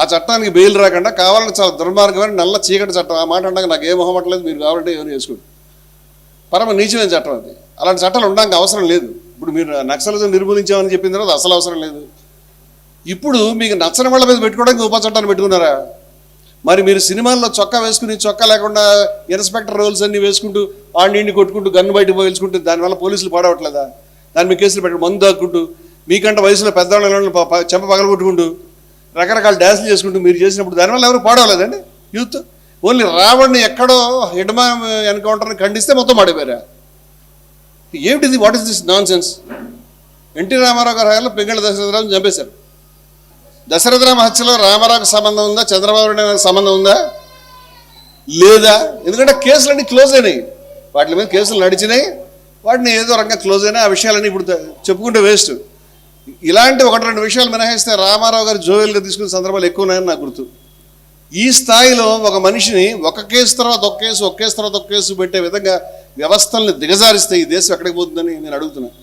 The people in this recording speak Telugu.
ఆ చట్టానికి బెయిల్ రాకుండా కావాలంటే చాలా దుర్మార్గమైన నల్ల చీకటి చట్టం. ఆ మాట అంటే నాకు ఏ మొహమట్లేదు, మీరు కావాలంటే ఏమైనా చేసుకోండి. పరమ నీచమైన చట్టం అది. అలాంటి చట్టాలు ఉండడానికి అవసరం లేదు. ఇప్పుడు మీరు నక్సలిజం నిర్మూలించామని చెప్పిన తర్వాత అసలు అవసరం లేదు. ఇప్పుడు మీకు నచ్చని వాళ్ళ మీద పెట్టుకోవడానికి ఉప చట్టాన్ని పెట్టుకున్నారా? మరి మీరు సినిమాల్లో చొక్కా వేసుకుని చొక్కా లేకుండా ఇన్స్పెక్టర్ రోల్స్ అన్నీ వేసుకుంటూ ఆడిని కొట్టుకుంటూ గన్ను బయటకు పోల్చుకుంటూ దానివల్ల పోలీసులు పాడవట్లేదా? దాని మీద కేసులు పెట్టి మందు దాక్కుంటూ మీకంటే వయసులో పెద్దవాళ్ళని చెంప పగలగొట్టుకుంటూ రకరకాల డ్యాన్సులు చేసుకుంటూ మీరు చేసినప్పుడు దానివల్ల ఎవరు పాడవలేదండి? యూత్ ఓన్లీ రావణ్ణి ఎక్కడో హిడ్మా ఎన్కౌంటర్ని ఖండిస్తే మొత్తం మాడిపోయారా? ఏమిటిది? What is this nonsense? NT Rama Rao గారి హయాంలో పింగళి దశరథరావుని చంపేశారు. దశరథరామ హత్యలో రామారావుకి సంబంధం ఉందా? చంద్రబాబు నాయుడు సంబంధం ఉందా? లేదా? ఎందుకంటే కేసులన్నీ క్లోజ్ అయినాయి, వాటి మీద కేసులు నడిచినాయి, వాటిని ఏదో రకంగా క్లోజ్ అయినా ఆ విషయాలన్నీ ఇప్పుడు చెప్పుకుంటే వేస్ట్. ఇలాంటి ఒకటి రెండు విషయాలు మినహాయిస్తే రామారావు గారు జోవెల్గా తీసుకునే సందర్భాలు ఎక్కువ ఉన్నాయని నాకు గుర్తు. ఈ స్థాయిలో ఒక మనిషిని ఒక కేసు తర్వాత ఒక కేసు, ఒక కేసు తర్వాత ఒక కేసు పెట్టే విధంగా వ్యవస్థల్ని దిగజారిస్తే ఈ దేశం ఎక్కడికి పోతుందని నేను అడుగుతున్నాను.